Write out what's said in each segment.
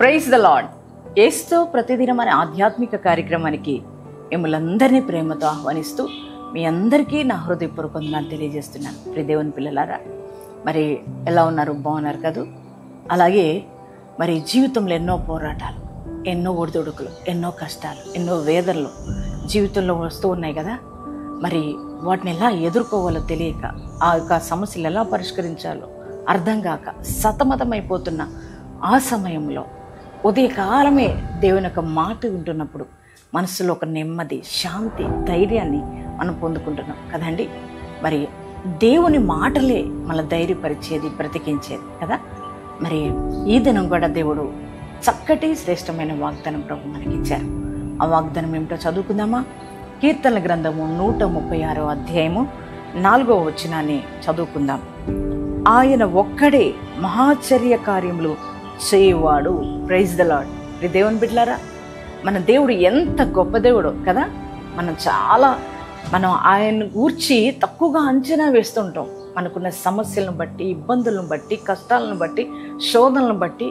Praise the lord. యేసుతో ప్రతిదినం అనే ఆధ్యాత్మిక కార్యక్రమానికి మిమ్మల్ని ప్రేమతో ఆహ్వానిస్తూ మీ అందరికీ నా హృదయపూర్వక వందనాలు తెలియజేస్తున్నాను. ప్రియ దేవుని పిల్లలారా, మరి ఎలా ఉన్నారు? బాగున్నారు కదూ? అలాగే మరి జీవితంలో ఎన్నో పోరాటాలు, ఎన్నో ఒడిదుడుకులు, ఎన్నో కష్టాలు, ఎన్నో వేదనలు జీవితంలో వస్తూ ఉన్నాయి కదా. మరి వాటిని ఎలా ఎదుర్కోవాలో తెలియక, ఆ యొక్క సమస్యలు ఎలా పరిష్కరించాలో అర్థం కాక సతమతమైపోతున్న ఆ సమయంలో ఉదయకాలమే దేవుని యొక్క మాట వింటున్నప్పుడు మనసులో ఒక నెమ్మది, శాంతి, ధైర్యాన్ని మనం పొందుకుంటున్నాం కదండి. మరి దేవుని మాటలే మన ధైర్యపరిచేది, బ్రతికించేది కదా. మరి ఈ దినం కూడా దేవుడు చక్కటి శ్రేష్టమైన వాగ్దానం ప్రభు మనకిచ్చారు. ఆ వాగ్దానం ఏమిటో చదువుకుందామా? కీర్తనల గ్రంథము 136వ అధ్యాయము 4వ వచనాన్ని చదువుకుందాం. ఆయన ఒక్కడే మహాచర్య కార్యములు చేయవాడు. Praise the lord. దేవుని బిడ్డలారా, మన దేవుడు ఎంత గొప్ప దేవుడు కదా. మనం ఆయన గూర్చి తక్కువగా అంచనా వేస్తుంటాం. మనకున్న సమస్యలను బట్టి, ఇబ్బందులను బట్టి, కష్టాలను బట్టి, శోధనలను బట్టి,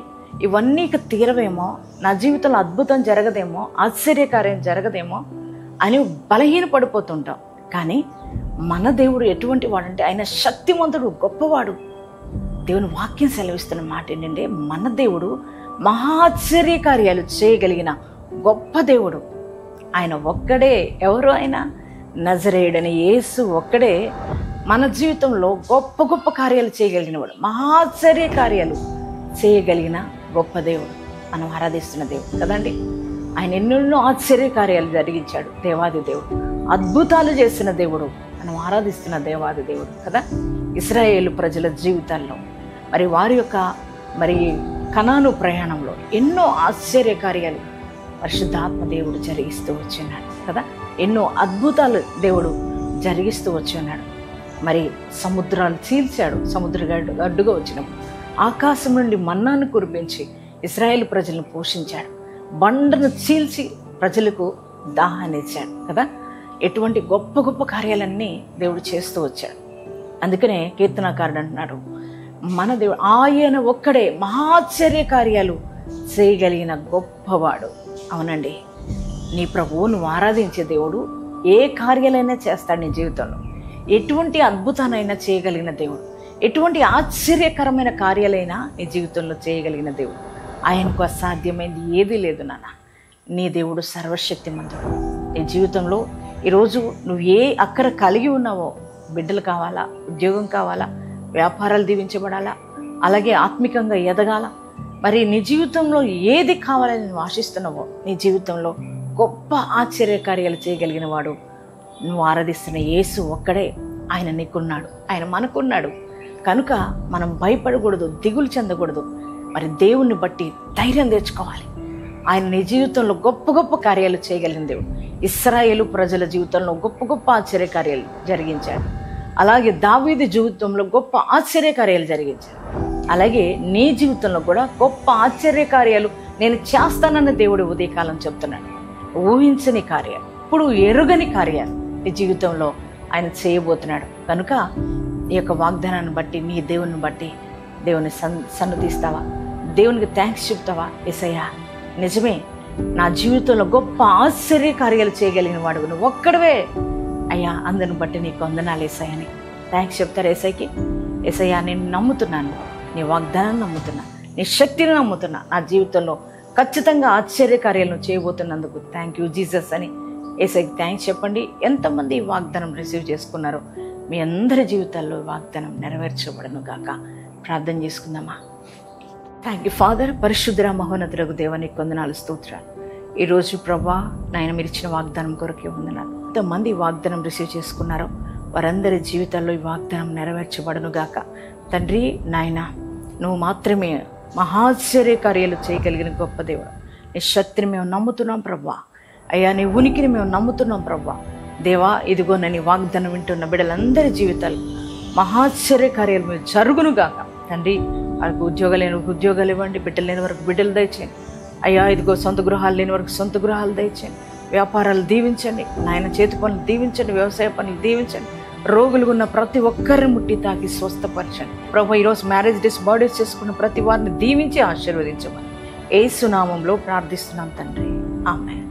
ఇవన్నీ తీరవేమో, నా జీవితంలో అద్భుతం జరగదేమో, ఆశ్చర్యకార్యం జరగదేమో అని బలహీన పడిపోతుంటాం. కానీ మన దేవుడు ఎటువంటి వాడంటే ఆయన శక్తివంతుడు, గొప్పవాడు. దేవుని వాక్యం సెలవిస్తున్న మాట ఏంటంటే, మన దేవుడు మహాశ్చర్య కార్యాలు చేయగలిగిన గొప్ప దేవుడు. ఆయన ఒక్కడే. ఎవరు ఆయన? నజరేయుడని యేసు ఒక్కడే మన జీవితంలో గొప్ప గొప్ప కార్యాలు చేయగలిగిన వాడు, మహాశ్చర్య కార్యాలు చేయగలిగిన గొప్ప దేవుడు, మనం ఆరాధిస్తున్న దేవుడు కదండి. ఆయన ఎన్నెన్నో ఆశ్చర్య కార్యాలు జరిగించాడు. దేవాది దేవుడు, అద్భుతాలు చేసిన దేవుడు, మనం ఆరాధిస్తున్న దేవాది దేవుడు కదా. ఇశ్రాయేలు ప్రజల జీవితాల్లో మరి వారి యొక్క కనాను ప్రయాణంలో ఎన్నో ఆశ్చర్య కార్యాలు పరిశుద్ధాత్మ దేవుడు జరిగిస్తూ వచ్చున్నాడు కదా. ఎన్నో అద్భుతాలు దేవుడు జరిగిస్తూ వచ్చున్నాడు. మరి సముద్రాలు చీల్చాడు. సముద్ర గడ్డుగా వచ్చినప్పుడు ఆకాశం నుండి మన్నాను కురిపించి ఇశ్రాయేలు ప్రజలను పోషించాడు. బండను చీల్చి ప్రజలకు దాహాన్ని ఇచ్చాడు కదా. ఎటువంటి గొప్ప గొప్ప కార్యాలన్నీ దేవుడు చేస్తూ వచ్చాడు. అందుకనే కీర్తనకారుడు అంటున్నాడు, మన దేవుడు ఆయన ఒక్కడే మహాశ్చర్య కార్యాలు చేయగలిగిన గొప్పవాడు. అవునండి, నీ ప్రభువు నువ్వు ఆరాధించే దేవుడు ఏ కార్యాలైనా చేస్తాడు నీ జీవితంలో. ఎటువంటి అద్భుతానైనా చేయగలిగిన దేవుడు, ఎటువంటి ఆశ్చర్యకరమైన కార్యాలైనా నీ జీవితంలో చేయగలిగిన దేవుడు. ఆయనకు అసాధ్యమైంది ఏదీ లేదు నాన్న. నీ దేవుడు సర్వశక్తిమంతుడు. నీ జీవితంలో ఈరోజు నువ్వు ఏ అక్కర కలిగి ఉన్నావో, బిడ్డలు కావాలా, ఉద్యోగం కావాలా, వ్యాపారాలు దీవించబడాలా, అలాగే ఆత్మికంగా ఎదగాల, మరి నీ జీవితంలో ఏది కావాలని నువ్వు ఆశిస్తున్నావో, నీ జీవితంలో గొప్ప ఆశ్చర్య కార్యాలు చేయగలిగిన వాడు నువ్వు ఆరాధిస్తున్న యేసు ఒక్కడే. ఆయన నీకున్నాడు, ఆయన మనకున్నాడు. కనుక మనం భయపడకూడదు, దిగులు చెందకూడదు. మరి దేవుణ్ణి బట్టి ధైర్యం తెచ్చుకోవాలి. ఆయన నీ జీవితంలో గొప్ప గొప్ప కార్యాలు చేయగలిగిన దేవుడు. ఇశ్రాయేలు ప్రజల జీవితంలో గొప్ప గొప్ప ఆశ్చర్య కార్యాలు జరిగించాడు. అలాగే దావీదు జీవితంలో గొప్ప ఆశ్చర్య కార్యాలు జరిగించాడు. అలాగే నీ జీవితంలో కూడా గొప్ప ఆశ్చర్య కార్యాలు నేను చేస్తానన్న దేవుడు ఉదయకాలం చెప్తున్నాడు. ఊహించని కార్యాలు, ఇప్పుడు ఎరుగని కార్యాలు నీ జీవితంలో ఆయన చేయబోతున్నాడు. కనుక ఈ యొక్క వాగ్దానాన్ని బట్టి, నీ దేవుని బట్టి దేవుని సన్నుతిస్తావా? దేవునికి థ్యాంక్స్ చెప్తావా? యేసయ్యా నిజమే, నా జీవితంలో గొప్ప ఆశ్చర్య కార్యాలు చేయగలిగిన వాడు నువ్వు ఒక్కడవే అయ్యా, అందరిని బట్టి నీకు వందనాలు యేసయ్య అని థ్యాంక్స్ చెప్తారు యేసయ్యకి. యేసయ్యా నేను నమ్ముతున్నాను, నీ వాగ్దానాన్ని నమ్ముతున్నా, నీ శక్తిని నమ్ముతున్నా. నా జీవితంలో ఖచ్చితంగా ఆశ్చర్య కార్యాలను చేయబోతున్నందుకు థ్యాంక్ యూ జీసస్ అని యేసయ్యకి థ్యాంక్స్ చెప్పండి. ఎంతమంది ఈ వాగ్దానం రిసీవ్ చేసుకున్నారో మీ అందరి జీవితాల్లో వాగ్దానం నెరవేర్చబడను గాక. ప్రార్థన చేసుకుందామా? Thank you father. పరిశుద్ధ మహోన్నతులకు దేవానికి వందనాలు, స్తోత్రాలు. ఈరోజు ప్రభా నాయన మీరు ఇచ్చిన వాగ్దానం కొరకే వందనాలు. ఎంతమంది వాగ్దానం రిసీవ్ చేసుకున్నారో వారందరి జీవితాల్లో ఈ వాగ్దానం నెరవేర్చబడను గాక. తండ్రి నాయన, నువ్వు మాత్రమే మహాశ్చర్య కార్యాలు చేయగలిగిన గొప్ప దేవుడు. నీ శక్తిని మేము నమ్ముతున్నాం ప్రభా. అయ్యా నీ ఉనికిని మేము నమ్ముతున్నాం ప్రభా. దేవా ఇదిగో నన్ను వాగ్దానం వింటున్న బిడ్డలందరి జీవితాలు మహాశ్చర్య కార్యాలు మీరు జరుగును గాక. తండ్రి వాళ్ళకి ఉద్యోగాలు లేని వారికి ఉద్యోగాలు ఇవ్వండి, బిడ్డలు లేని వరకు బిడ్డలు దయచేయండి. అయ్యా ఇదిగో సొంత గృహాలు లేని వరకు సొంత గృహాలు దయచేయండి. వ్యాపారాలు దీవించండి నాయన, చేతి పనులు దీవించండి, వ్యవసాయ పనులు దీవించండి. రోగులు ఉన్న ప్రతి ఒక్కరిని ముట్టి తాకి స్వస్థపరచండి ప్రభు. ఈరోజు మ్యారేజ్ డేస్, బర్త్డేస్ చేసుకున్న ప్రతి వారిని దీవించి ఆశీర్వదించమని యేసు నామములో ప్రార్థిస్తున్నాం తండ్రి. ఆమేన్.